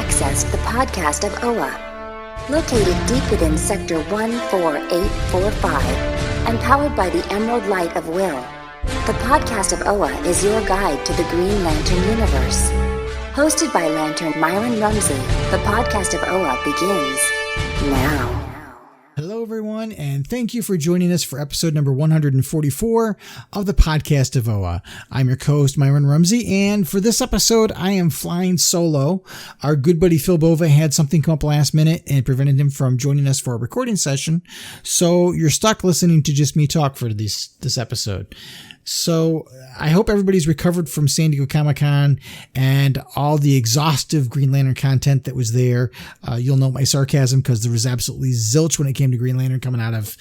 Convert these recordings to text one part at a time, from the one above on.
accessed the podcast of OA. Located deep within Sector 14845 and powered by the Emerald Light of Will, the podcast of OA is your guide to the Green Lantern universe. Hosted by Lantern Myron Rumsey, the podcast of OA begins now. Hello, everyone, and thank you for joining us for episode number 144 of the podcast of OA. I'm your co-host, Myron Rumsey, and for this episode, I am flying solo. Our good buddy Phil Bova had something come up last minute and prevented him from joining us for a recording session, so you're stuck listening to just me talk for this episode. So I hope everybody's recovered from San Diego Comic-Con and all the exhaustive Green Lantern content that was there. You'll know my sarcasm because there was absolutely zilch when it came to Green Lantern coming out of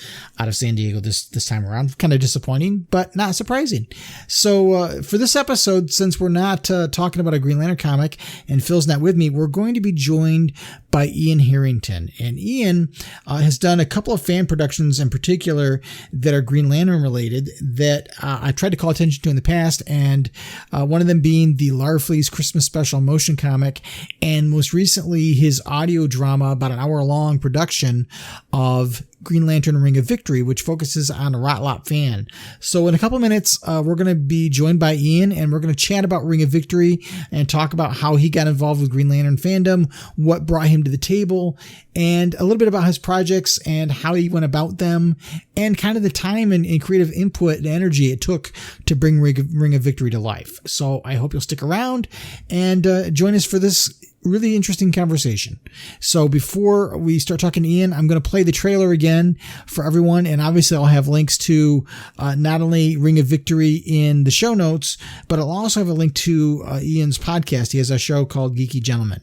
San Diego this time around. Kind of disappointing, but not surprising. So for this episode, since we're not talking about a Green Lantern comic and Phil's not with me, we're going to be joined by Ian Harrington. And Ian has done a couple of fan productions in particular that are Green Lantern related that I've tried to call attention to in the past, and one of them being the Larfleeze Christmas Special motion comic, and most recently his audio drama, about an hour-long production of Green Lantern Ring of Victory, which focuses on a Rot Lop Fan. So in a couple minutes, we're going to be joined by Ian, and we're going to chat about Ring of Victory and talk about how he got involved with Green Lantern fandom, what brought him to the table, and a little bit about his projects and how he went about them, and kind of the time and creative input and energy it took to bring Ring of Victory to life. So I hope you'll stick around and join us for this really interesting conversation. So before we start talking to Ian, I'm going to play the trailer again for everyone. And obviously I'll have links to not only Ring of Victory in the show notes, but I'll also have a link to Ian's podcast. He has a show called Geeky Gentleman.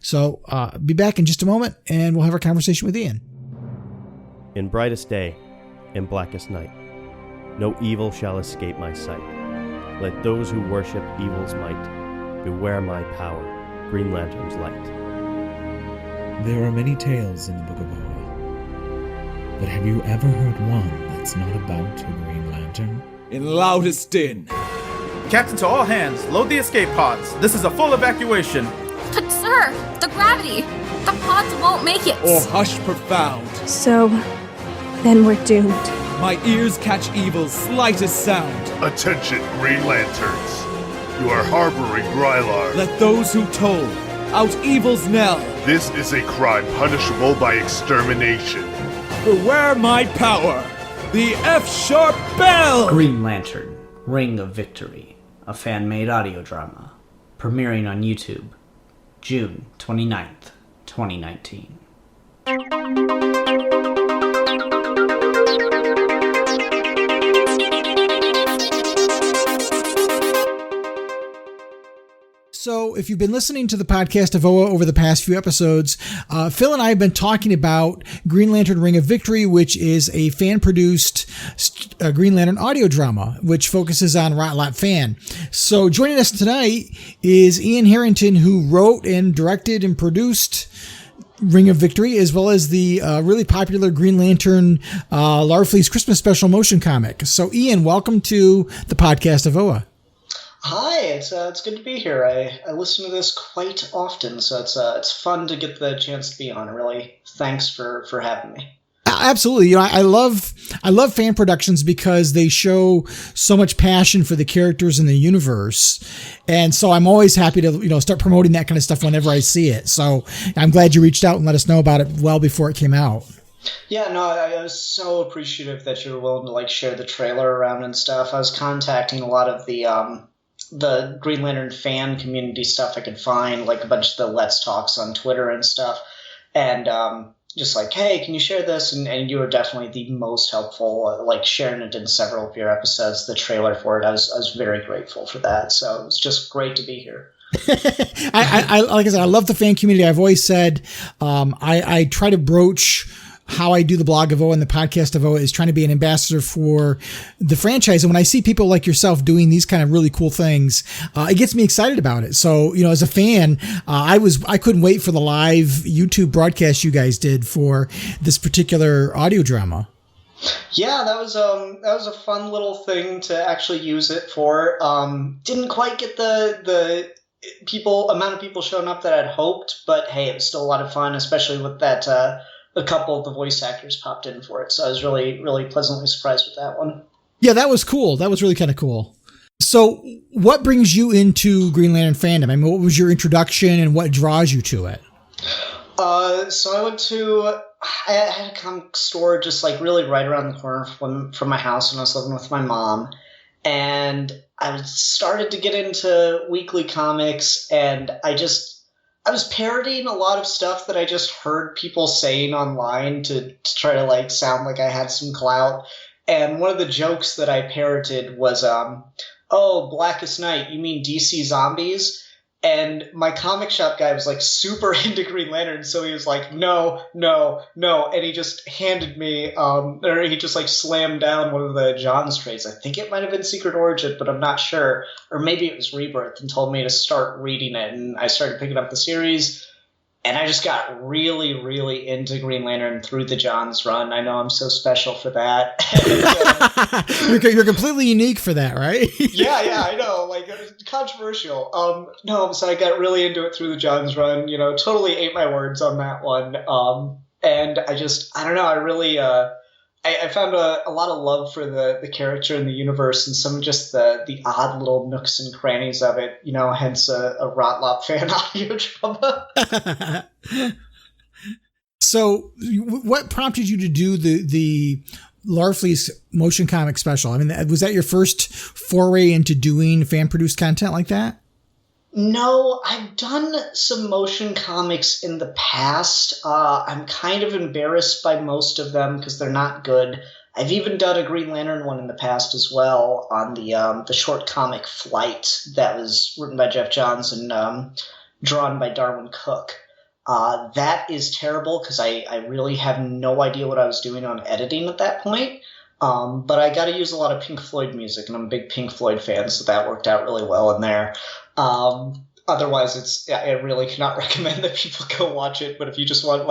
So be back in just a moment and we'll have our conversation with Ian. In brightest day, in blackest night, no evil shall escape my sight. Let those who worship evil's might beware my power, Green Lantern's light. There are many tales in the Book of Oa, but have you ever heard one that's not about a Green Lantern? In loudest din. Captain to all hands, load the escape pods. This is a full evacuation. But sir, the gravity! The pods won't make it! Or hush profound. So, then we're doomed. My ears catch evil's slightest sound. Attention, Green Lanterns. You are harboring Grylar. Let those who toll out evil's knell. This is a crime punishable by extermination. Beware my power, the F-sharp bell! Green Lantern, Ring of Victory, a fan-made audio drama, premiering on YouTube, June 29th, 2019. So if you've been listening to the podcast of OA over the past few episodes, Phil and I have been talking about Green Lantern Ring of Victory, which is a fan-produced Green Lantern audio drama, which focuses on Rot Lop Fan. So joining us tonight is Ian Harrington, who wrote and directed and produced Ring of Victory, as well as the really popular Green Lantern Larfleeze Christmas Special motion comic. So Ian, welcome to the podcast of OA. Hi, it's good to be here. I listen to this quite often, so it's fun to get the chance to be on. Really, thanks for having me. Absolutely. You know, I love fan productions because they show so much passion for the characters in the universe. And so I'm always happy to, start promoting that kind of stuff whenever I see it. So I'm glad you reached out and let us know about it well before it came out. Yeah, no, I was so appreciative that you were willing to share the trailer around and stuff. I was contacting a lot of the Green Lantern fan community stuff I could find, like a bunch of the Let's Talks on Twitter and stuff. And just hey, can you share this? And you were definitely the most helpful, sharing it in several of your episodes, the trailer for it. I was very grateful for that. So it's just great to be here. I like I said, I love the fan community. I've always said I try to broach how I do the blog of OA and the podcast of OA is trying to be an ambassador for the franchise. And when I see people like yourself doing these kind of really cool things, it gets me excited about it. So, as a fan, I couldn't wait for the live YouTube broadcast you guys did for this particular audio drama. Yeah, that was a fun little thing to actually use it for. Didn't quite get the amount of people showing up that I'd hoped, but hey, it was still a lot of fun, especially with that a couple of the voice actors popped in for it. So I was really, really pleasantly surprised with that one. Yeah, that was cool. That was really kind of cool. So what brings you into Green Lantern fandom? I mean, what was your introduction and what draws you to it? So I had a comic store just like really right around the corner from my house when I was living with my mom. And I started to get into weekly comics, and I was parodying a lot of stuff that I just heard people saying online to try to like sound like I had some clout. And one of the jokes that I parroted was, oh, Blackest Night, you mean DC Zombies? And my comic shop guy was like super into Green Lantern, so he was like, no, and he just handed me, or he just like slammed down one of the John's trades. I think it might have been Secret Origin, but I'm not sure. Or maybe it was Rebirth, and told me to start reading it, and I started picking up the series. And I just got really, really into Green Lantern through the Johns run. I know I'm so special for that. You're completely unique for that, right? yeah, I know. Like, it was controversial. No, so I got really into it through the Johns run. Totally ate my words on that one. And I don't know. I really, I found a lot of love for the character and the universe, and some of just the odd little nooks and crannies of it, hence a Rot Lop Fan audio drama. So what prompted you to do the Larfleeze motion comic special? I mean, was that your first foray into doing fan-produced content like that? No, I've done some motion comics in the past. I'm kind of embarrassed by most of them because they're not good. I've even done a Green Lantern one in the past as well on the short comic Flight that was written by Jeff Johns and drawn by Darwin Cook. That is terrible because I really have no idea what I was doing on editing at that point. But I got to use a lot of Pink Floyd music, and I'm a big Pink Floyd fan, so that worked out really well in there. Otherwise, I really cannot recommend that people go watch it. But if you just want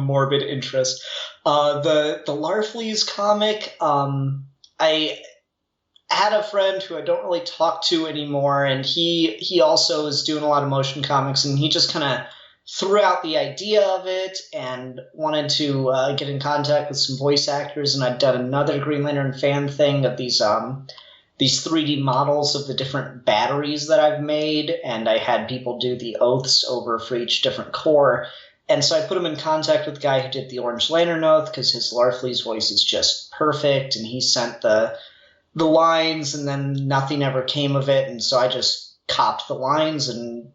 morbid interest, the Larfleeze comic, I had a friend who I don't really talk to anymore, and he also is doing a lot of motion comics, and he just kind of threw out the idea of it and wanted to get in contact with some voice actors. And I'd done another Green Lantern fan thing of these 3D models of the different batteries that I've made, and I had people do the oaths over for each different core. And so I put him in contact with the guy who did the Orange Lantern oath because his Larfleeze voice is just perfect, and he sent the lines, and then nothing ever came of it. And so I just copped the lines and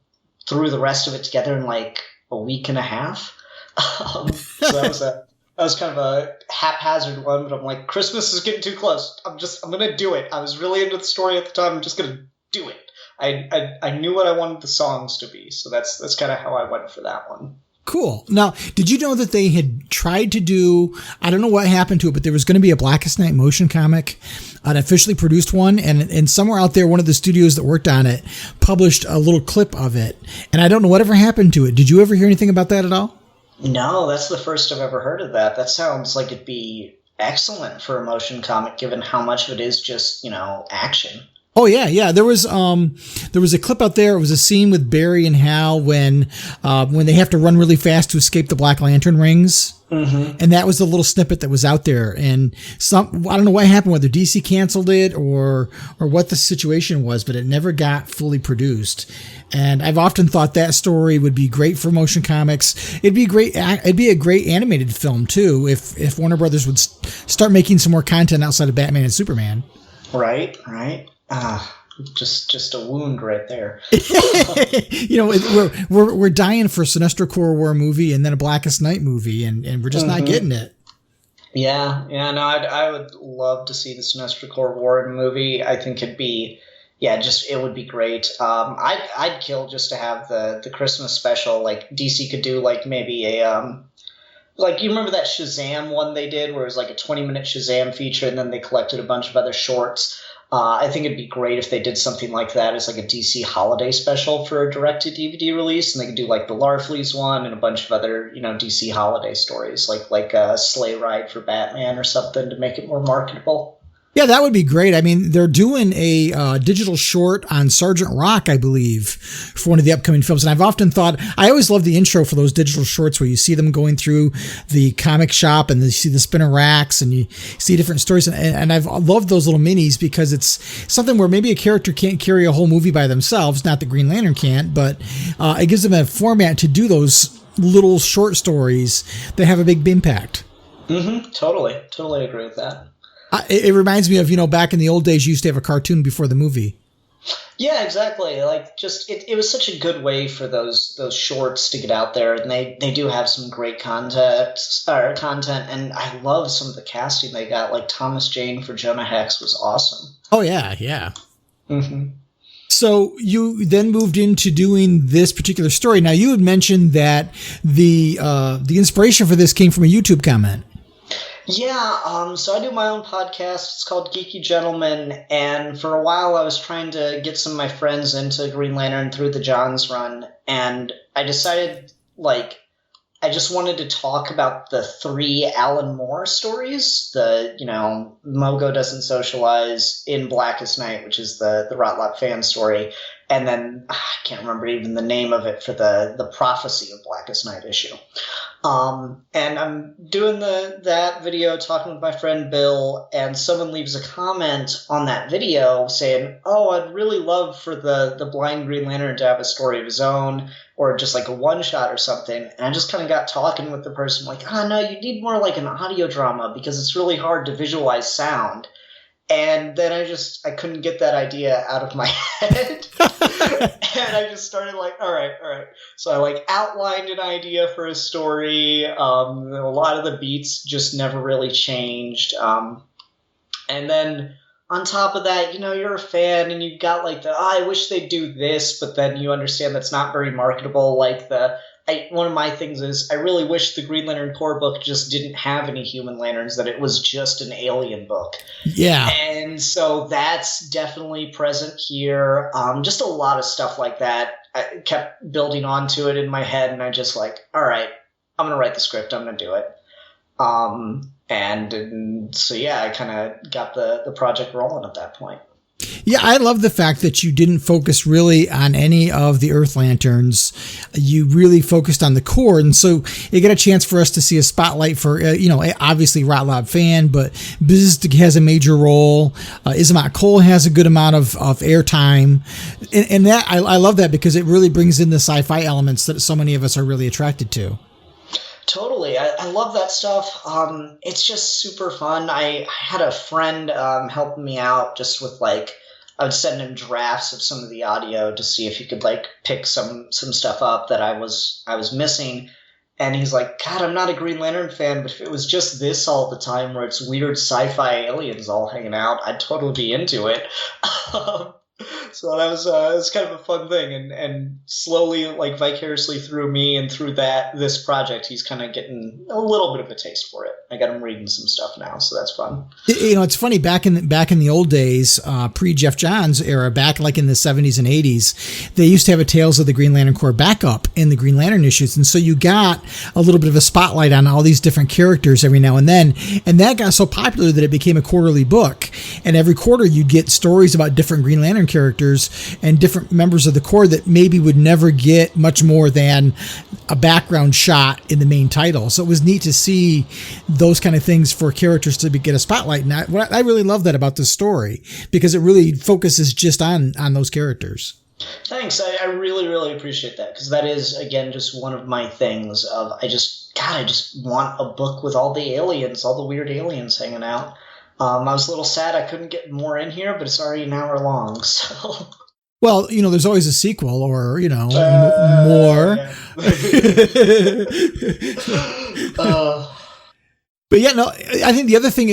threw the rest of it together in like a week and a half. So that was kind of a haphazard one, but I'm like, Christmas is getting too close. I'm going to do it. I was really into the story at the time. I'm just going to do it. I knew what I wanted the songs to be. So that's kind of how I went for that one. Cool. Now, did you know that they had tried to do, I don't know what happened to it, but there was going to be a Blackest Night motion comic, an officially produced one, and somewhere out there, one of the studios that worked on it published a little clip of it, and I don't know whatever happened to it. Did you ever hear anything about that at all? No, that's the first I've ever heard of that. That sounds like it'd be excellent for a motion comic, given how much of it is just, action. Oh yeah. There was a clip out there. It was a scene with Barry and Hal when they have to run really fast to escape the Black Lantern rings. Mm-hmm. And that was the little snippet that was out there. And I don't know what happened, whether DC canceled it or what the situation was, but it never got fully produced. And I've often thought that story would be great for motion comics. It'd be a great animated film too, if Warner Brothers would start making some more content outside of Batman and Superman. Right. Just a wound right there. We're dying for a Sinestro Corps War movie and then a Blackest Night movie, and we're just not getting it. Yeah. No, I would love to see the Sinestro Corps War movie. I think it'd be, it would be great. I'd kill just to have the Christmas special. Like DC could do like maybe a like, you remember that Shazam one they did where it was like a 20-minute Shazam feature, and then they collected a bunch of other shorts. I think it'd be great if they did something like that as like a DC holiday special for a direct-to-DVD release, and they could do like the Larfleeze one and a bunch of other, DC holiday stories, like a sleigh ride for Batman or something to make it more marketable. Yeah, that would be great. I mean, they're doing a digital short on Sergeant Rock, I believe, for one of the upcoming films. And I've often thought, I always love the intro for those digital shorts where you see them going through the comic shop and you see the spinner racks and you see different stories. And I've loved those little minis because it's something where maybe a character can't carry a whole movie by themselves. Not that Green Lantern can't, but it gives them a format to do those little short stories that have a big impact. Totally agree with that. It reminds me of, back in the old days, you used to have a cartoon before the movie. Yeah, exactly. Like, just it was such a good way for those shorts to get out there, and they do have some great content, and I love some of the casting they got. Like Thomas Jane for Jonah Hex was awesome. Oh yeah. So you then moved into doing this particular story. Now, you had mentioned that the inspiration for this came from a YouTube comment. Yeah, so I do my own podcast. It's called Geeky Gentleman, and for a while I was trying to get some of my friends into Green Lantern through the Johns run, and I decided, I just wanted to talk about the 3 Alan Moore stories. The, Mogo Doesn't Socialize, In Blackest Night, which is the Rot Lop Fan story, and then, I can't remember even the name of it for the Prophecy of Blackest Night issue. And I'm doing that video, talking with my friend Bill, and someone leaves a comment on that video saying, "Oh, I'd really love for the blind Green Lantern to have a story of his own, or just like a one-shot or something." And I just kind of got talking with the person, like, no, you need more like an audio drama because it's really hard to visualize sound. And then I couldn't get that idea out of my head. And I just started all right. So I outlined an idea for a story. A lot of the beats just never really changed. And then on top of that, you're a fan and you've got I wish they'd do this, but then you understand that's not very marketable. One of my things is I really wish the Green Lantern Corps book just didn't have any human lanterns, that it was just an alien book. Yeah. And so that's definitely present here. Just a lot of stuff like that. I kept building onto it in my head, and I just all right, I'm going to write the script. I'm going to do it. And so, yeah, I kind of got the project rolling at that point. Yeah, I love the fact that you didn't focus really on any of the Earth Lanterns. You really focused on the core. And so you get a chance for us to see a spotlight for, obviously Rot Lop Fan, but Bzzd has a major role. Ismaat Cole has a good amount of airtime. And that I love that because it really brings in the sci-fi elements that so many of us are really attracted to. Totally. I love that stuff. It's just super fun. I had a friend helping me out just with I would send him drafts of some of the audio to see if he could pick some stuff up that I was missing. And he's like, "God, I'm not a Green Lantern fan, but if it was just this all the time where it's weird sci-fi aliens all hanging out, I'd totally be into it." So that was kind of a fun thing, and slowly, vicariously through me and through this project, he's kind of getting a little bit of a taste for it. I got him reading some stuff now, so that's fun. It's funny, back in the old days, pre Jeff Johns era, back in the 70s and 80s, they used to have a Tales of the Green Lantern Corps backup in the Green Lantern issues, and so you got a little bit of a spotlight on all these different characters every now and then, and that got so popular that it became a quarterly book, and every quarter you'd get stories about different Green Lantern characters and different members of the Corps that maybe would never get much more than a background shot in the main title. So it was neat to see those kind of things for characters to get a spotlight. And I really love that about this story because it really focuses just on those characters. Thanks. I really, really appreciate that because that is, again, just one of my things of I just want a book with all the aliens, all the weird aliens hanging out. I was a little sad I couldn't get more in here, but it's already an hour long, so... Well, there's always a sequel or, more. Yeah. But yeah, no, I think the other thing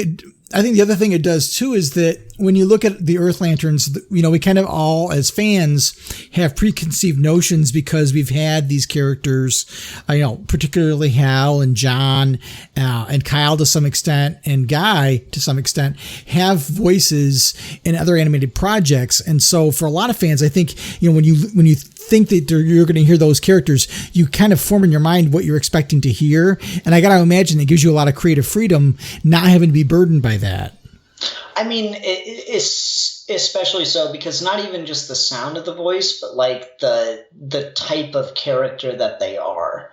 it does too is that when you look at the Earth Lanterns, we kind of all as fans have preconceived notions because we've had these characters, particularly Hal and John, and Kyle to some extent, and Guy to some extent, have voices in other animated projects. And so for a lot of fans, I think, when you think that you're going to hear those characters, you kind of form in your mind what you're expecting to hear. And I got to imagine it gives you a lot of creative freedom, not having to be burdened by that. I mean, it's especially so because not even just the sound of the voice, but like the type of character that they are.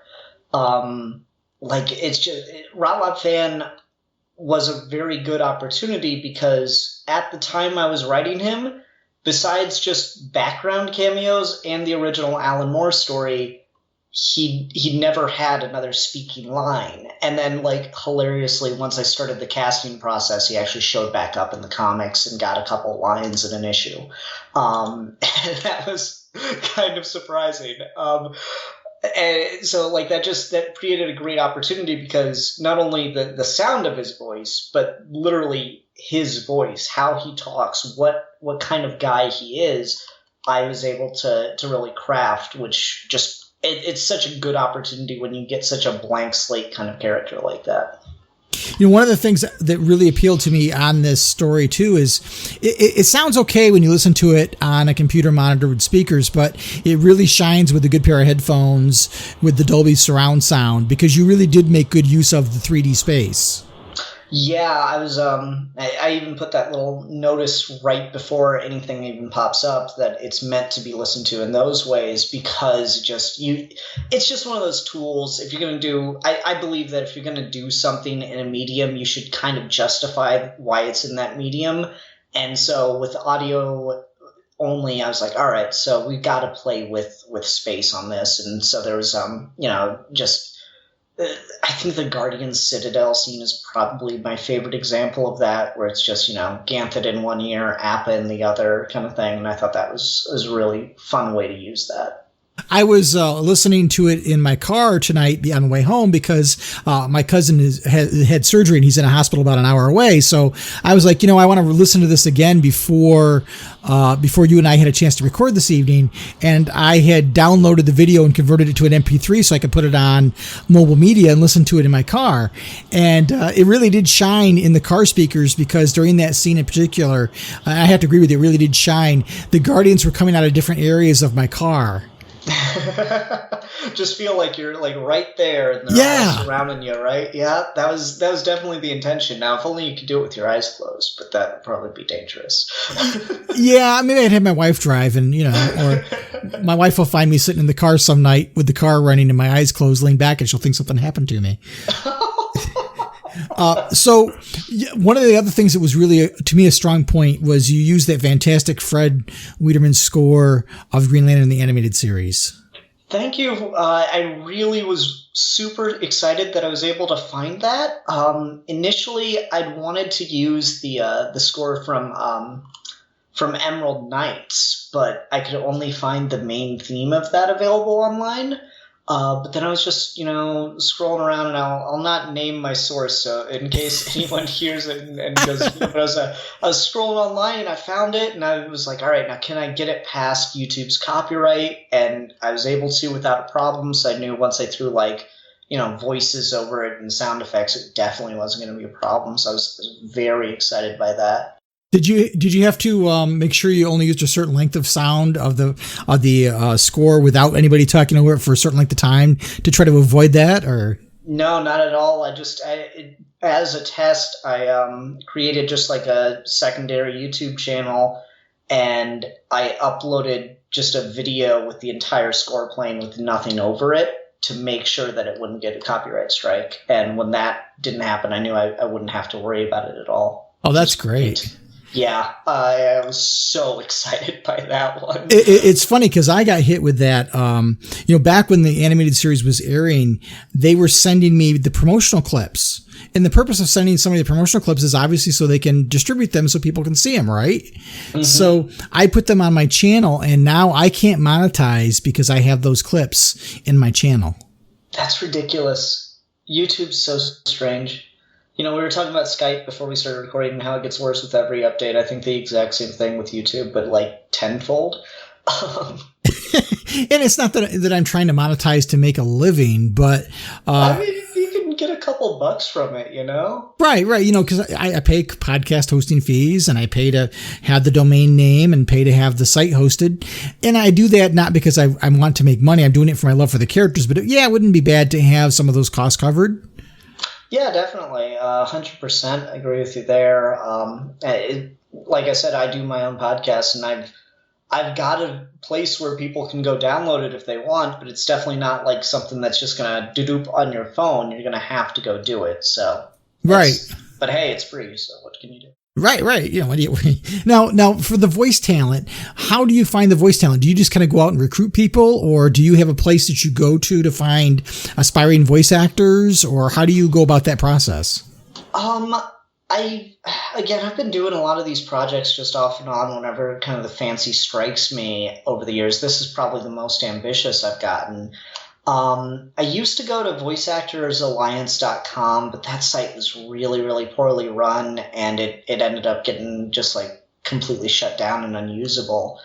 Like it's just Rot Lop Fan was a very good opportunity because at the time I was writing him, besides just background cameos and the original Alan Moore story, he never had another speaking line. And then, like, hilariously, once I started the casting process, he actually showed back up in the comics and got a couple lines in an issue. And that was kind of surprising. And so, like, that created a great opportunity because not only the sound of his voice, but literally his voice, how he talks, what kind of guy he is, I was able to really craft, which just it's such a good opportunity when you get such a blank slate kind of character like that. You know, one of the things that really appealed to me on this story too is it sounds okay when you listen to it on a computer monitor with speakers, but it really shines with a good pair of headphones with the Dolby surround sound because you really did make good use of the 3D space. Yeah, I was. I even put that little notice right before anything even pops up that it's meant to be listened to in those ways because it's just one of those tools. If you're going to do, I believe that if you're going to do something in a medium, you should kind of justify why it's in that medium. And so with audio only, I was like, all right, so we've got to play with space on this. And so there was, just. I think the Guardian Citadel scene is probably my favorite example of that, where it's just, Ganthet in one ear, Appa in the other kind of thing. And I thought that was a really fun way to use that. I was listening to it in my car tonight on the way home because my cousin had surgery and he's in a hospital about an hour away. So I was like, I want to listen to this again before you and I had a chance to record this evening. And I had downloaded the video and converted it to an MP3 so I could put it on mobile media and listen to it in my car. And it really did shine in the car speakers because during that scene in particular, I have to agree with you, it really did shine. The Guardians were coming out of different areas of my car. Just feel like you're like right there and they're all surrounding you, right? Yeah, that was definitely the intention. Now, if only you could do it with your eyes closed, but that would probably be dangerous. Yeah, maybe I'd have my wife drive and, or my wife will find me sitting in the car some night with the car running and my eyes closed, lean back, and she'll think something happened to me. So one of the other things that was really, to me, a strong point was you used that fantastic Fred Wiederman score of Green Lantern the Animated Series. Thank you. I really was super excited that I was able to find that. Initially, I'd wanted to use the score from Emerald Knights, but I could only find the main theme of that available online. But then I was just, scrolling around, and I'll not name my source, so in case anyone hears it and goes, but I was scrolling online and I found it, and I was like, all right, now can I get it past YouTube's copyright? And I was able to without a problem, so I knew once I threw voices over it and sound effects, it definitely wasn't going to be a problem. So I was very excited by that. Did you have to make sure you only used a certain length of sound of the score without anybody talking over it for a certain length of time to try to avoid that, or? No, not at all. As a test, I created just like a secondary YouTube channel, and I uploaded just a video with the entire score playing with nothing over it to make sure that it wouldn't get a copyright strike. And when that didn't happen, I knew I wouldn't have to worry about it at all. Oh, that's great. Yeah, I was so excited by that one. It's funny because I got hit with that. Back when the animated series was airing, they were sending me the promotional clips. And the purpose of sending somebody the promotional clips is obviously so they can distribute them so people can see them, right? Mm-hmm. So I put them on my channel, and now I can't monetize because I have those clips in my channel. That's ridiculous. YouTube's so strange. We were talking about Skype before we started recording and how it gets worse with every update. I think the exact same thing with YouTube, but like tenfold. And it's not that I'm trying to monetize to make a living, but I mean, you can get a couple bucks from it, Right. Because I pay podcast hosting fees, and I pay to have the domain name and pay to have the site hosted. And I do that not because I want to make money. I'm doing it for my love for the characters, but it wouldn't be bad to have some of those costs covered. Yeah, definitely. 100% agree with you there. Like I said, I do my own podcast, and I've got a place where people can go download it if they want, but it's definitely not like something that's just going to doop on your phone. You're going to have to go do it. So, right. But hey, it's free, so what can you do? Right. You know, now for the voice talent, how do you find the voice talent? Do you just kind of go out and recruit people, or do you have a place that you go to find aspiring voice actors, or how do you go about that process? I've been doing a lot of these projects just off and on whenever kind of the fancy strikes me over the years. This is probably the most ambitious I've gotten. I used to go to voiceactorsalliance.com, but that site was really, really poorly run, and it ended up getting just like completely shut down and unusable.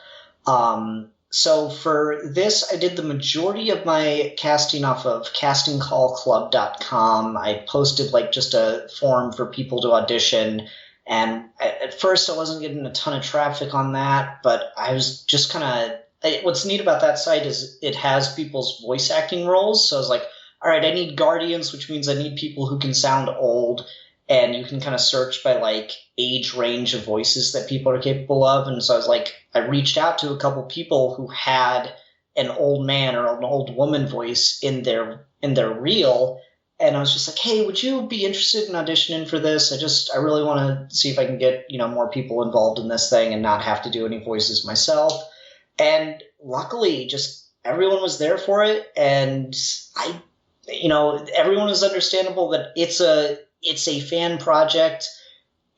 So for this, I did the majority of my casting off of castingcallclub.com. I posted like just a forum for people to audition, and at first I wasn't getting a ton of traffic on that, but I was just kind of – what's neat about that site is it has people's voice acting roles. So I was like, all right, I need guardians, which means I need people who can sound old, and you can kind of search by like age range of voices that people are capable of. And so I was like, I reached out to a couple people who had an old man or an old woman voice in their reel. And I was just like, hey, would you be interested in auditioning for this? I really want to see if I can get, more people involved in this thing and not have to do any voices myself. And luckily, just everyone was there for it. And everyone was understandable that it's a fan project,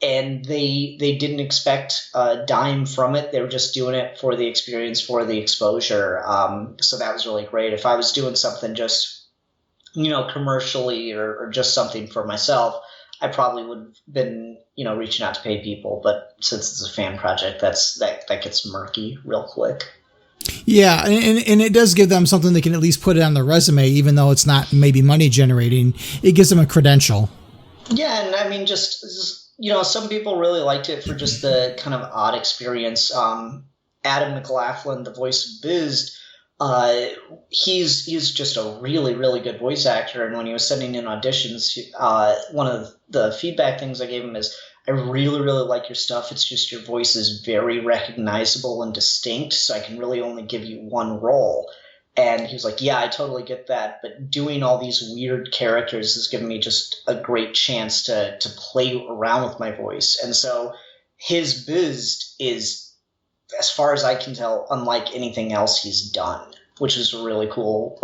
and they didn't expect a dime from it. They were just doing it for the experience, for the exposure. So that was really great. If I was doing something just, commercially or just something for myself, I probably would have been, reaching out to pay people. But since it's a fan project, that gets murky real quick. Yeah, and it does give them something they can at least put it on their resume, even though it's not maybe money generating. It gives them a credential. Yeah, and I mean, just some people really liked it for just the kind of odd experience. Adam McLaughlin, the voice of Bzzd, he's just a really, really good voice actor. And when he was sending in auditions, one of the feedback things I gave him is, I really, really like your stuff. It's just your voice is very recognizable and distinct, so I can really only give you one role. And he was like, yeah, I totally get that, but doing all these weird characters has given me just a great chance to play around with my voice. And so his Bzzd is, as far as I can tell, unlike anything else he's done, which is a really cool,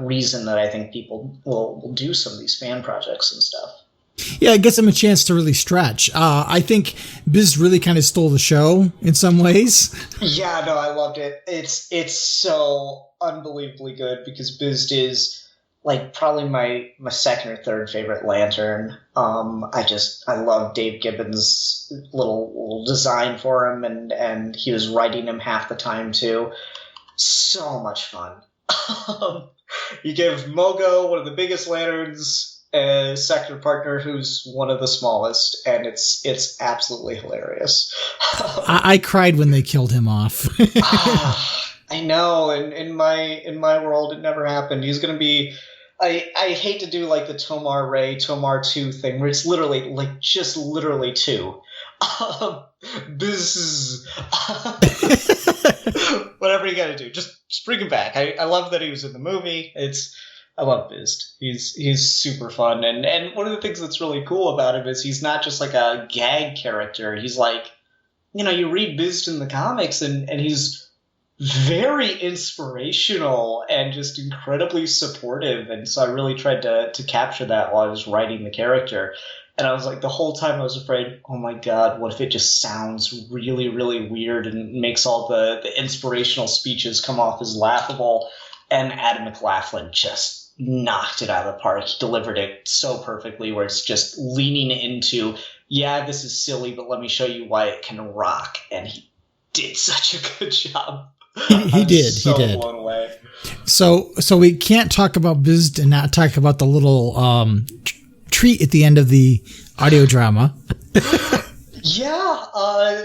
reason that I think people will do some of these fan projects and stuff. Yeah, it gives them a chance to really stretch. I think Bzzd really kind of stole the show in some ways. Yeah, no, I loved it. It's so unbelievably good because Bzzd is probably my second or third favorite Lantern. I love Dave Gibbons' little design for him, and he was writing him half the time too. So much fun. You give Mogo, one of the biggest Lanterns, a sector partner who's one of the smallest, and it's absolutely hilarious. I cried when they killed him off. I know, and in my world it never happened. He's gonna be I hate to do the Tomar Ray, Tomar 2 thing where it's literally just literally 2. This is whatever you gotta do. Just bring him back. I love that he was in the movie. I love Bzzd. He's super fun, and one of the things that's really cool about him is he's not just a gag character. He's you read Bzzd in the comics, and he's very inspirational and just incredibly supportive. And so I really tried to capture that while I was writing the character. And I was the whole time I was afraid, oh my God, what if it just sounds really, really weird and makes all the inspirational speeches come off as laughable? And Adam McLaughlin just knocked it out of the park. He delivered it so perfectly where it's just leaning into, yeah, this is silly, but let me show you why it can rock. And he did such a good job. He did. Blown away. So we can't talk about Bzzd and not talk about the little treat at the end of the audio drama. Yeah,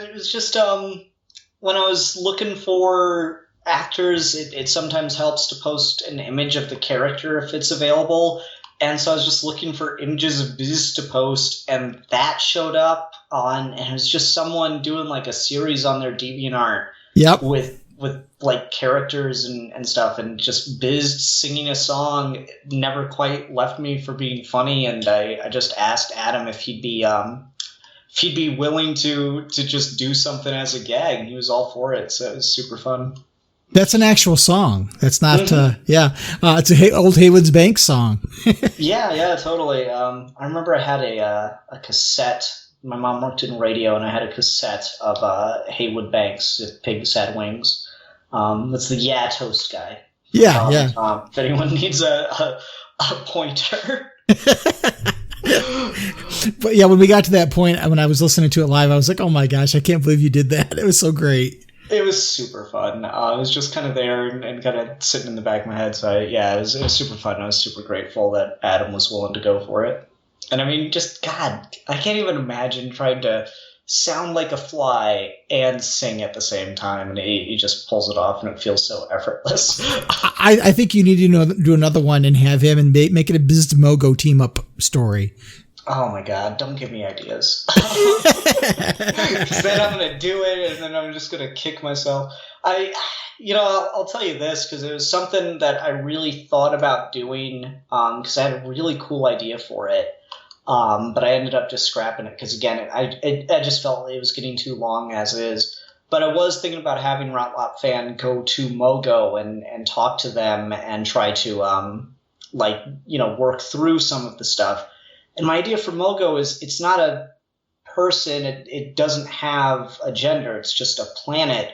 it was just when I was looking for actors, it sometimes helps to post an image of the character if it's available. And so I was just looking for images of Bzzd to post, and that showed up and it was just someone doing like a series on their DeviantArt. Yep. With like characters and stuff, and just Bzzd singing a song never quite left me for being funny, and I just asked Adam if he'd be willing to just do something as a gag, and he was all for it, so it was super fun. That's an actual song. That's not, it's a old Haywood's Bank song. Yeah, totally. I remember I had a cassette. My mom worked in radio, and I had a cassette of Haywood Banks, If Pigs Had Wings. That's the Yeah Toast guy. Yeah. If anyone needs a pointer. But yeah, when we got to that point, when I was listening to it live, I was like, oh my gosh, I can't believe you did that. It was so great. It was super fun. It was just kind of there and kind of sitting in the back of my head. So it was super fun. I was super grateful that Adam was willing to go for it. And I mean, just, God, I can't even imagine trying to sound like a fly and sing at the same time. And he just pulls it off, and it feels so effortless. I think you need to do another one and have him and make it a Bzzd Mogo team up story. Oh my God, don't give me ideas. Then I'm going to do it, and then I'm just going to kick myself. I'll tell you this, because it was something that I really thought about doing, because I had a really cool idea for it. But I ended up just scrapping it because, again, I just felt it was getting too long as is. But I was thinking about having Rot Lop Fan go to Mogo and talk to them and try to work through some of the stuff. And my idea for Mogo is it's not a person. It doesn't have a gender. It's just a planet.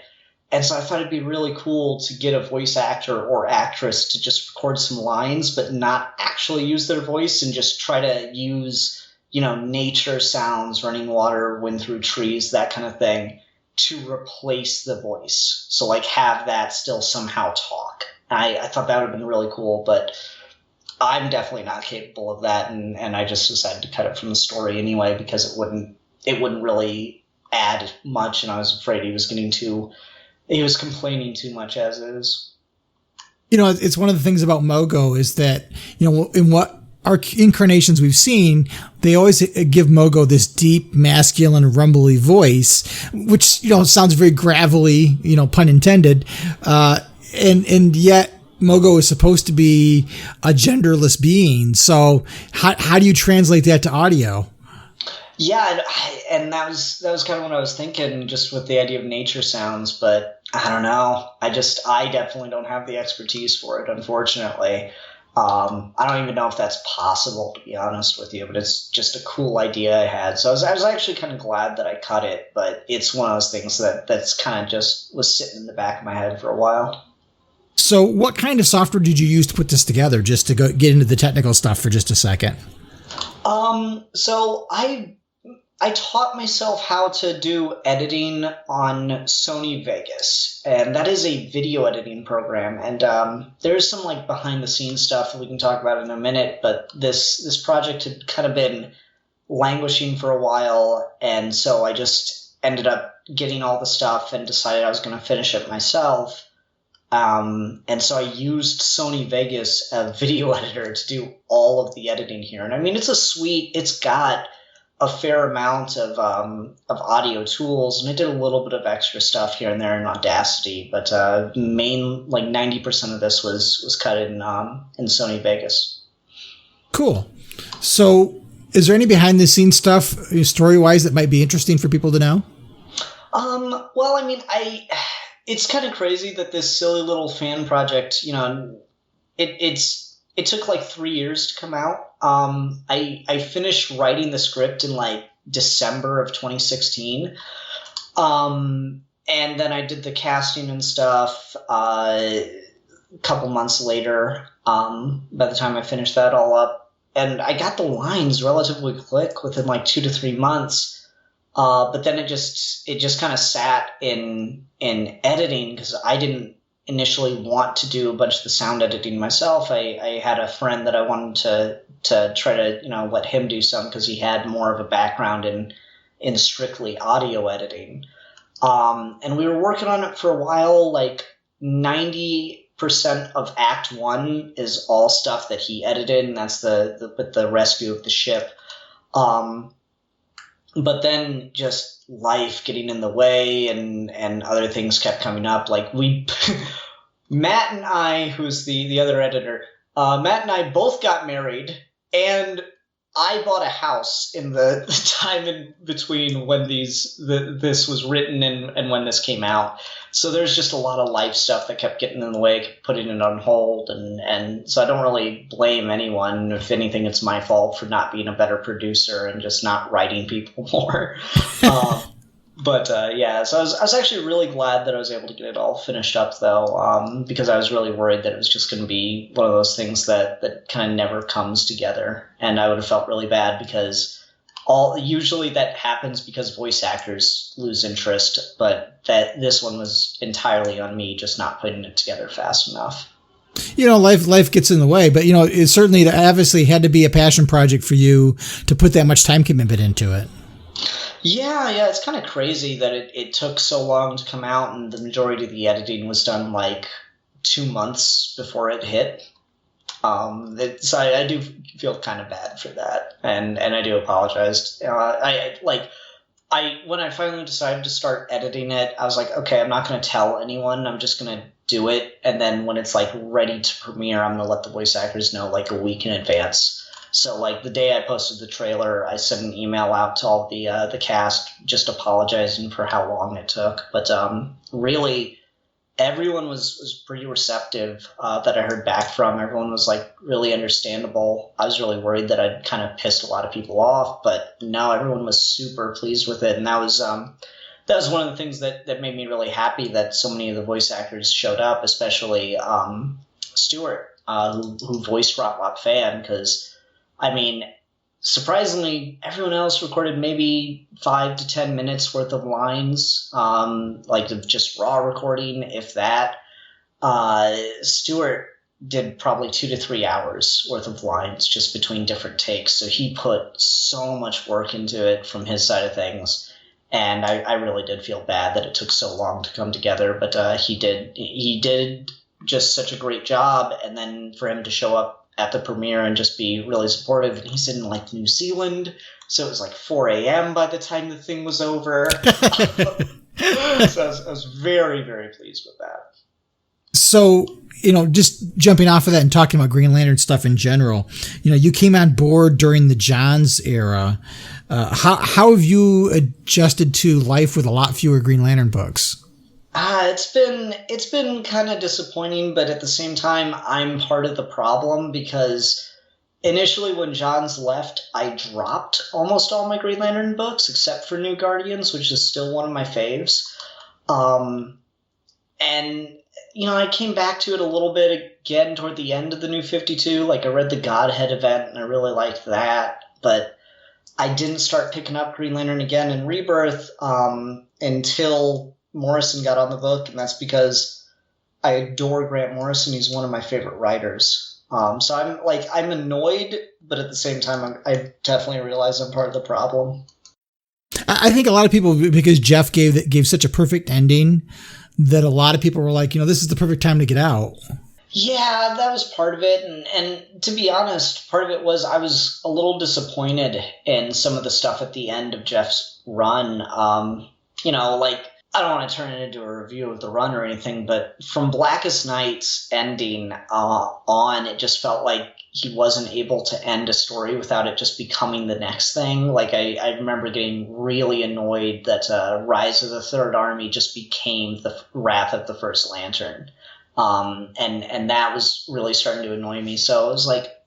And so I thought it'd be really cool to get a voice actor or actress to just record some lines, but not actually use their voice, and just try to use, nature sounds, running water, wind through trees, that kind of thing, to replace the voice. So like have that still somehow talk. I thought that would have been really cool, but I'm definitely not capable of that. And I just decided to cut it from the story anyway, because it wouldn't really add much. And I was afraid he was complaining too much as is. It's one of the things about Mogo is that, in what our incarnations we've seen, they always give Mogo this deep, masculine, rumbly voice, which, sounds very gravelly, pun intended. And yet Mogo is supposed to be a genderless being. So how do you translate that to audio? Yeah, and that was kind of what I was thinking, just with the idea of nature sounds, but I don't know. I definitely don't have the expertise for it, unfortunately. I don't even know if that's possible, to be honest with you, but it's just a cool idea I had. So I was actually kind of glad that I cut it, but it's one of those things that's kind of just was sitting in the back of my head for a while. So what kind of software did you use to put this together, just to get into the technical stuff for just a second? So I taught myself how to do editing on Sony Vegas, and that is a video editing program. And there's some like behind the scenes stuff that we can talk about in a minute, but this project had kind of been languishing for a while, and so I just ended up getting all the stuff and decided I was going to finish it myself. And so I used Sony Vegas, a video editor, to do all of the editing here. And I mean, it's got a fair amount of audio tools, and I did a little bit of extra stuff here and there in Audacity, but 90% of this was cut in Sony Vegas. Cool. So is there any behind the scenes stuff story wise that might be interesting for people to know? Well, I mean, it's kind of crazy that this silly little fan project, it took like 3 years to come out. I finished writing the script in like December of 2016. And then I did the casting and stuff a couple months later, by the time I finished that all up. And I got the lines relatively quick within like 2 to 3 months. But then it just kind of sat in editing, because I didn't initially want to do a bunch of the sound editing myself. I had a friend that I wanted to try to, let him do some, because he had more of a background in strictly audio editing. And we were working on it for a while. Like 90% of Act 1 is all stuff that he edited, and that's the rescue of the ship. But then just life getting in the way and other things kept coming up. Like Matt and I, who's the other editor, Matt and I both got married, and I bought a house in the time in between when this was written and when this came out. So there's just a lot of life stuff that kept getting in the way, kept putting it on hold, and so I don't really blame anyone. If anything, it's my fault for not being a better producer and just not writing people more. Yeah, so I was actually really glad that I was able to get it all finished up, though, because I was really worried that it was just going to be one of those things that kind of never comes together, and I would have felt really bad because usually that happens because voice actors lose interest, but this one was entirely on me just not putting it together fast enough. Life gets in the way, but it certainly obviously had to be a passion project for you to put that much time commitment into it. Yeah, it's kind of crazy that it took so long to come out, and the majority of the editing was done like 2 months before it hit. So I do feel kind of bad for that, and I do apologize. When I finally decided to start editing it, I was like, okay, I'm not going to tell anyone. I'm just going to do it, and then when it's like ready to premiere, I'm going to let the voice actors know like a week in advance. So like the day I posted the trailer, I sent an email out to all the cast just apologizing for how long it took. But really, everyone was pretty receptive that I heard back from. Everyone was like really understandable. I was really worried that I'd kind of pissed a lot of people off, but no, everyone was super pleased with it. And that was one of the things that made me really happy that so many of the voice actors showed up, especially Stuart, who voiced Rot Lop Fan, because I mean, surprisingly, everyone else recorded maybe 5 to 10 minutes worth of lines, like of just raw recording, if that. Stuart did probably 2 to 3 hours worth of lines just between different takes. So he put so much work into it from his side of things. And I really did feel bad that it took so long to come together. But he did just such a great job. And then for him to show up at the premiere and just be really supportive. And he's in like New Zealand, so it was like 4 a.m. by the time the thing was over. So I was very, very pleased with that. So, just jumping off of that and talking about Green Lantern stuff in general, you came on board during the Johns era. How have you adjusted to life with a lot fewer Green Lantern books? It's been kind of disappointing, but at the same time, I'm part of the problem because initially when Johns left, I dropped almost all my Green Lantern books except for New Guardians, which is still one of my faves. And I came back to it a little bit again toward the end of the New 52. Like I read the Godhead event and I really liked that, but I didn't start picking up Green Lantern again in Rebirth until Morrison got on the book, and that's because I adore Grant Morrison. He's one of my favorite writers. So I'm annoyed, but at the same time, I definitely realize I'm part of the problem. I think a lot of people, because Jeff gave such a perfect ending, that a lot of people were like, this is the perfect time to get out. Yeah, that was part of it. And to be honest, part of it was I was a little disappointed in some of the stuff at the end of Jeff's run. I don't want to turn it into a review of the run or anything, but from Blackest Night's ending on, it just felt like he wasn't able to end a story without it just becoming the next thing. Like I remember getting really annoyed that Rise of the Third Army just became the Wrath of the First Lantern. And that was really starting to annoy me. So it was like,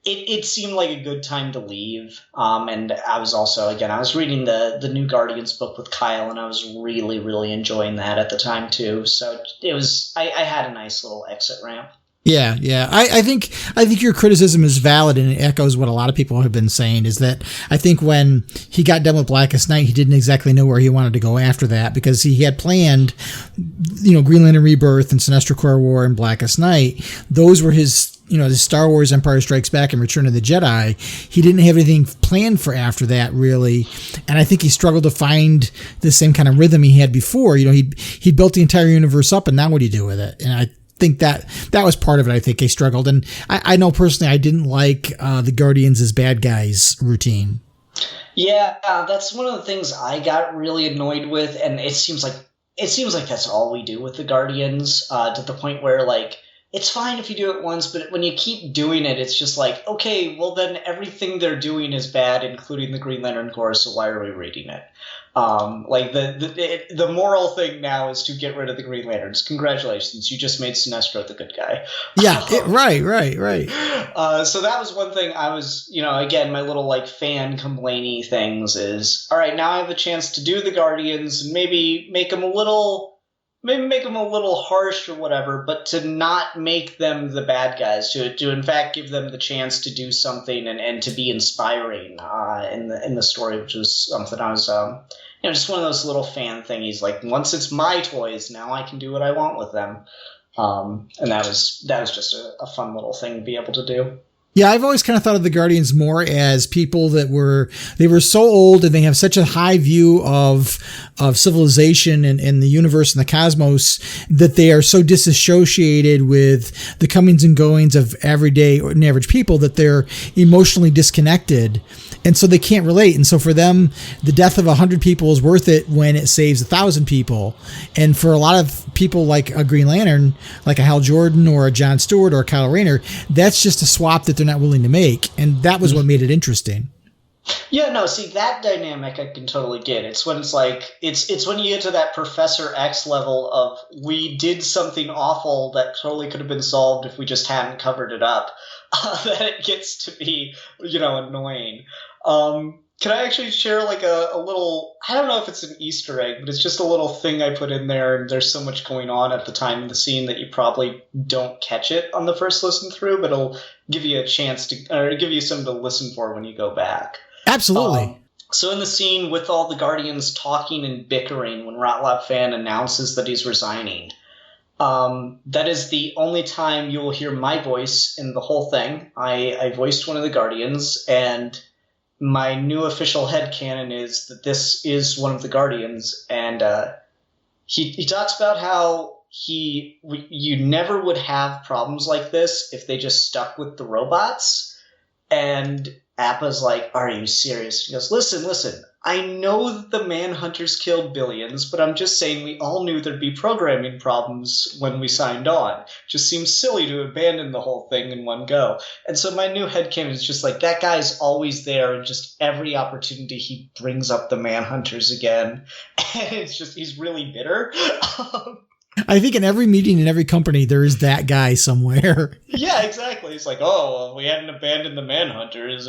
it seemed like a good time to leave. And I was also, again, I was reading the New Guardians book with Kyle, and I was really, really enjoying that at the time too. So it was, I had a nice little exit ramp. Yeah. I think your criticism is valid, and it echoes what a lot of people have been saying, is that I think when he got done with Blackest Night, he didn't exactly know where he wanted to go after that, because he had planned, Green Lantern Rebirth and Sinestro Corps War and Blackest Night. Those were his the Star Wars Empire Strikes Back and Return of the Jedi. He didn't have anything planned for after that, really. And I think he struggled to find the same kind of rhythm he had before. He built the entire universe up, and now what do you do with it? And think that was part of it. I think they struggled. And I know personally I didn't like the Guardians as bad guys routine. Yeah, that's one of the things I got really annoyed with, and it seems like that's all we do with the Guardians, to the point where, like, it's fine if you do it once, but when you keep doing it, it's just like, okay, well then everything they're doing is bad, including the Green Lantern Corps, so why are we reading it? Like, the moral thing now is to get rid of the Green Lanterns. Congratulations, you just made Sinestro the good guy. Yeah, right. So that was one thing I was, again, my little, like, fan complainy things is, all right, now I have a chance to do the Guardians, maybe make them a little harsh or whatever, but to not make them the bad guys, to in fact give them the chance to do something and to be inspiring in the story, which was something I was just one of those little fan thingies. Like, once it's my toys, now I can do what I want with them, and that was just a fun little thing to be able to do. Yeah, I've always kind of thought of the Guardians more as people that were so old and they have such a high view of civilization and the universe and the cosmos that they are so disassociated with the comings and goings of everyday and average people that they're emotionally disconnected. And so they can't relate. And so for them, the death of 100 people is worth it when it saves 1,000 people. And for a lot of people like a Green Lantern, like a Hal Jordan or a John Stewart or a Kyle Rayner, that's just a swap that they're not willing to make. And that was what made it interesting. Yeah, no, see, that dynamic I can totally get. It's when it's like, it's when you get to that Professor X level of, we did something awful that totally could have been solved if we just hadn't covered it up, that it gets to be, annoying. Can I actually share like a little, I don't know if it's an Easter egg, but it's just a little thing I put in there, and there's so much going on at the time of the scene that you probably don't catch it on the first listen through, but it'll give you a chance to, or give you something to listen for when you go back. Absolutely. So in the scene with all the Guardians talking and bickering when Rot Lop Fan announces that he's resigning, that is the only time you will hear my voice in the whole thing. I voiced one of the Guardians, and my new official headcanon is that this is one of the Guardians, and he talks about how you never would have problems like this if they just stuck with the robots. And Appa's like, are you serious? He goes, listen, I know that the Manhunters killed billions, but I'm just saying we all knew there'd be programming problems when we signed on. It just seems silly to abandon the whole thing in one go. And so my new headcanon is just like, that guy's always there, and just every opportunity he brings up the Manhunters again. And it's just, he's really bitter. I think in every meeting in every company, there is that guy somewhere. Yeah, exactly. It's like, oh, well, we hadn't abandoned the Manhunters.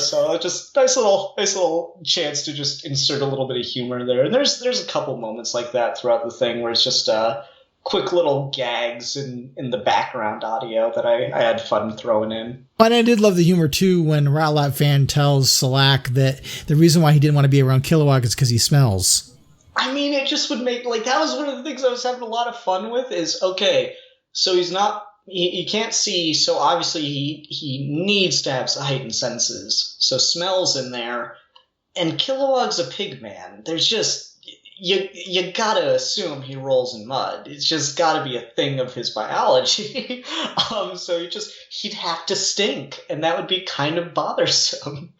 So just nice little chance to just insert a little bit of humor there. And there's a couple moments like that throughout the thing where it's just quick little gags in the background audio that I had fun throwing in. And I did love the humor, too, when Rot Lop Fan tells Salak that the reason why he didn't want to be around Kilowog is because he smells. I mean, it just would make, like, that was one of the things I was having a lot of fun with is, okay, so he's not, he can't see, so obviously he needs to have heightened senses. So smell's in there, and Kilowog's a pig man. There's just, you gotta assume he rolls in mud. It's just gotta be a thing of his biology. So he'd have to stink, and that would be kind of bothersome.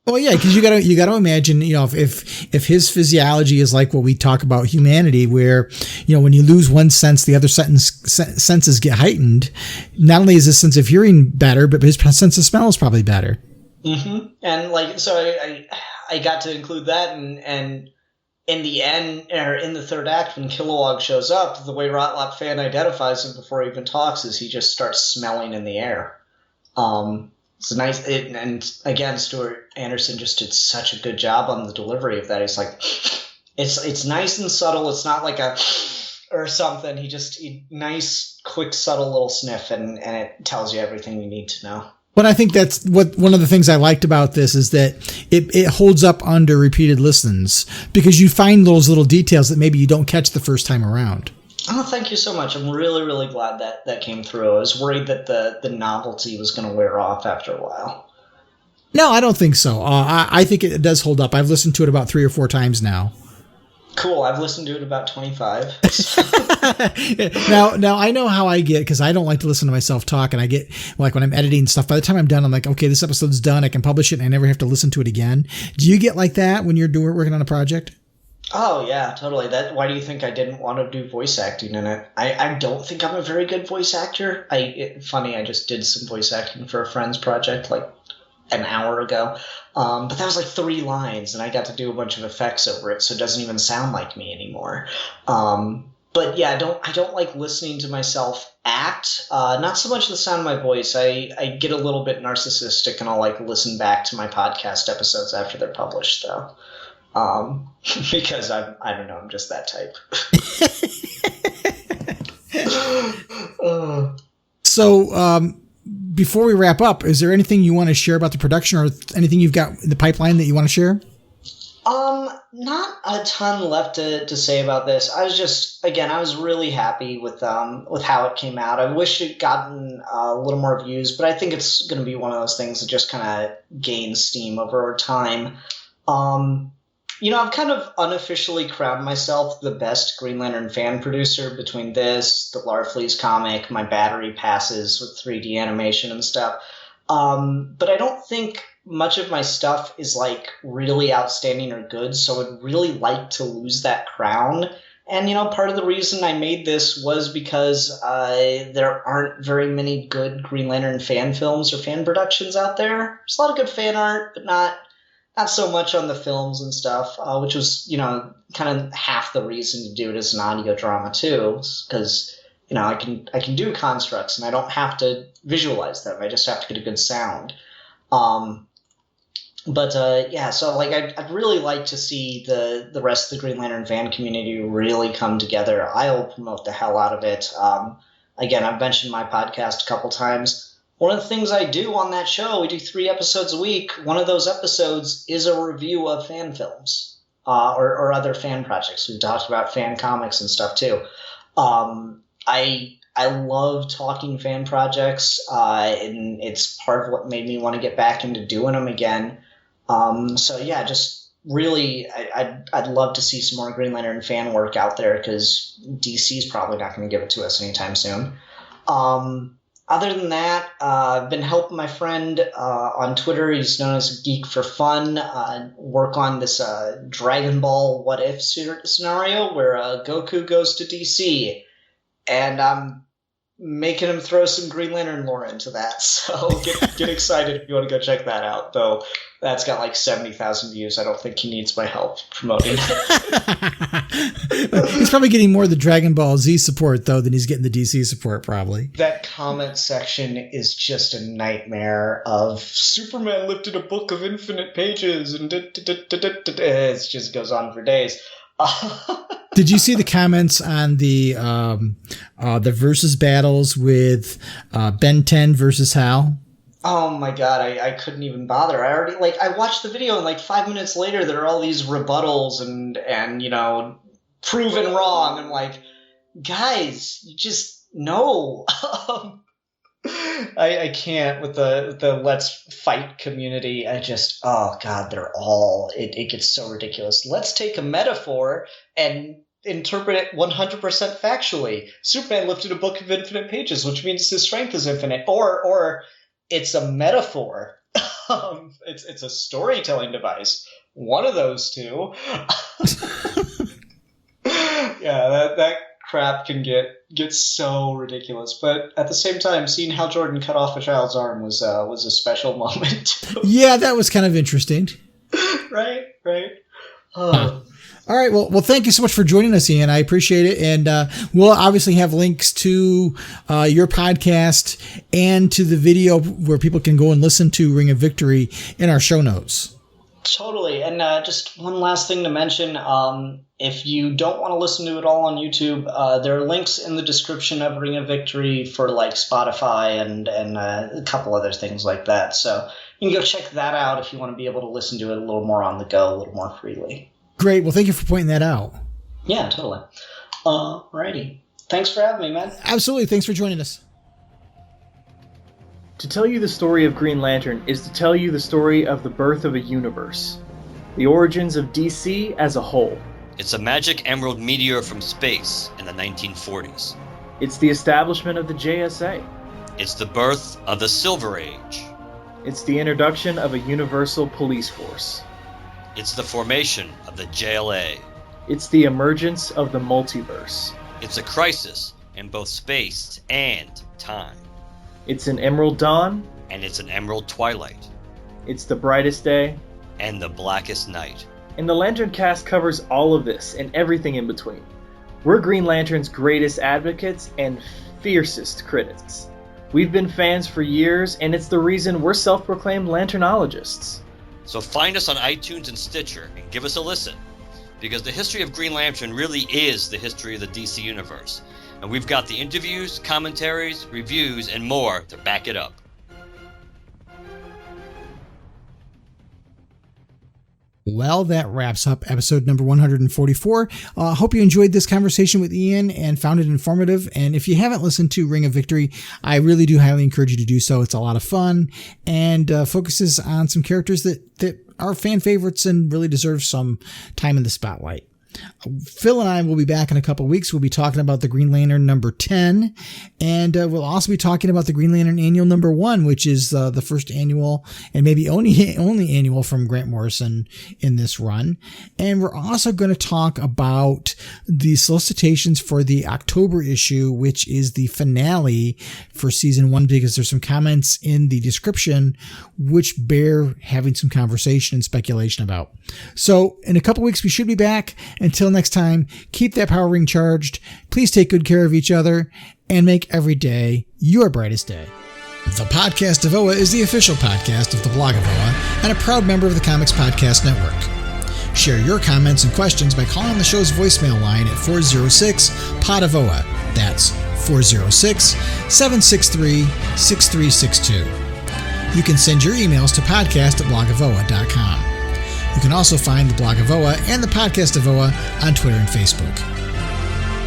Well, yeah, because you gotta imagine, if his physiology is like what we talk about humanity, where, when you lose one sense, the other senses get heightened. Not only is his sense of hearing better, but his sense of smell is probably better. Mm-hmm. And like, so I got to include that, and in the end, or in the third act, when Kilowog shows up, the way Rot Lop Fan identifies him before he even talks is he just starts smelling in the air. It's nice, and again, Stuart Anderson just did such a good job on the delivery of that. He's like, it's nice and subtle. It's not like a or something. Nice, quick, subtle little sniff, and it tells you everything you need to know. But I think that's one of the things I liked about this is that it holds up under repeated listens, because you find those little details that maybe you don't catch the first time around. Oh, thank you so much. I'm really, really glad that came through. I was worried that the novelty was going to wear off after a while. No, I don't think so. I think it does hold up. I've listened to it about 3 or 4 times now. Cool. I've listened to it about 25. Now I know how I get, because I don't like to listen to myself talk, and I get, like, when I'm editing stuff, by the time I'm done, I'm like, okay, this episode's done. I can publish it and I never have to listen to it again. Do you get like that when you're working on a project? Oh, yeah, totally. Why do you think I didn't want to do voice acting in it? I don't think I'm a very good voice actor. Funny, I just did some voice acting for a friend's project like an hour ago. But that was like 3 lines, and I got to do a bunch of effects over it, so it doesn't even sound like me anymore. But yeah, I don't like listening to myself act. Not so much the sound of my voice. I get a little bit narcissistic, and I'll like listen back to my podcast episodes after they're published, though. Because I don't know, I'm just that type. So, before we wrap up, is there anything you want to share about the production, or anything you've got in the pipeline that you want to share? Not a ton left to say about this. I was really happy with how it came out. I wish it gotten a little more views, but I think it's going to be one of those things that just kind of gains steam over time. I've kind of unofficially crowned myself the best Green Lantern fan producer between this, the Larfleeze comic, my battery passes with 3D animation and stuff. But I don't think much of my stuff is like really outstanding or good, so I'd really like to lose that crown. And, part of the reason I made this was because there aren't very many good Green Lantern fan films or fan productions out there. There's a lot of good fan art, but not so much on the films and stuff, which was, kind of half the reason to do it as an audio drama too, because, I can do constructs and I don't have to visualize them. I just have to get a good sound. So like I'd really like to see the rest of the Green Lantern fan community really come together. I'll promote the hell out of it. Again, I've mentioned my podcast a couple times. One of the things I do on that show, we do 3 episodes a week. One of those episodes is a review of fan films or other fan projects. We've talked about fan comics and stuff too. I love talking fan projects, and it's part of what made me want to get back into doing them again. Just really, I'd love to see some more Green Lantern fan work out there, because DC's probably not going to give it to us anytime soon. Other than that, I've been helping my friend on Twitter, he's known as Geek for Fun, work on this Dragon Ball What If scenario where Goku goes to DC, and I'm making him throw some Green Lantern lore into that. So get excited if you want to go check that out, though that's got like 70,000 views. I don't think he needs my help promoting it. He's probably getting more of the Dragon Ball Z support, though, than he's getting the DC support, probably. That comment section is just a nightmare of Superman lifted a book of infinite pages, and it just goes on for days. Did you see the comments on the versus battles with Ben 10 versus Hal? Oh my god, I couldn't even bother. I watched the video, and like 5 minutes later there are all these rebuttals and proven wrong. I'm like, guys, you just no. I can't with the Let's Fight community. Oh god, it gets so ridiculous. Let's take a metaphor and interpret it 100% factually. Superman lifted a book of infinite pages, which means his strength is infinite, or it's a metaphor. It's a storytelling device. One of those two. Yeah, that crap can get so ridiculous. But at the same time, seeing Hal Jordan cut off a child's arm was a special moment. Yeah, that was kind of interesting. Right. All right. Well, thank you so much for joining us, Ian. I appreciate it. And we'll obviously have links to your podcast and to the video where people can go and listen to Ring of Victory in our show notes. Totally. And just one last thing to mention. If you don't want to listen to it all on YouTube, there are links in the description of Ring of Victory for like Spotify and a couple other things like that. So you can go check that out if you want to be able to listen to it a little more on the go, a little more freely. Great. Well, thank you for pointing that out. Yeah, totally. Alrighty. Thanks for having me, man. Absolutely. Thanks for joining us. To tell you the story of Green Lantern is to tell you the story of the birth of a universe, the origins of DC as a whole. It's a magic emerald meteor from space in the 1940s. It's the establishment of the JSA. It's the birth of the Silver Age. It's the introduction of a universal police force. It's the formation of the JLA. It's the emergence of the multiverse. It's a crisis in both space and time. It's an emerald dawn. And it's an emerald twilight. It's the brightest day. And the blackest night. And the Lantern cast covers all of this and everything in between. We're Green Lantern's greatest advocates and fiercest critics. We've been fans for years, and it's the reason we're self-proclaimed Lanternologists. So find us on iTunes and Stitcher and give us a listen, because the history of Green Lantern really is the history of the DC Universe, and we've got the interviews, commentaries, reviews, and more to back it up. Well, that wraps up episode number 144. Hope you enjoyed this conversation with Ian and found it informative. And if you haven't listened to Ring of Victory, I really do highly encourage you to do so. It's a lot of fun and focuses on some characters that are fan favorites and really deserve some time in the spotlight. Phil and I will be back in a couple of weeks. We'll be talking about the Green Lantern number 10, and we'll also be talking about the Green Lantern annual number 1, which is the first annual and maybe only annual from Grant Morrison in this run. And we're also going to talk about the solicitations for the October issue, which is the finale for season 1, because there's some comments in the description which bear having some conversation and speculation about. So in a couple of weeks, we should be back. Until next time, keep that power ring charged. Please take good care of each other and make every day your brightest day. The Podcast of OA is the official podcast of the blog of OA and a proud member of the Comics Podcast Network. Share your comments and questions by calling the show's voicemail line at 406-POD-OA. That's 406-763-6362. You can send your emails to podcast@blogofoa.com. You can also find the Blog of OA and the Podcast of OA on Twitter and Facebook.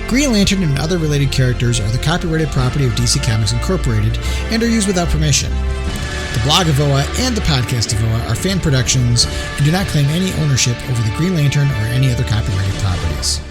Green Lantern and other related characters are the copyrighted property of DC Comics Incorporated and are used without permission. The Blog of OA and the Podcast of OA are fan productions and do not claim any ownership over the Green Lantern or any other copyrighted properties.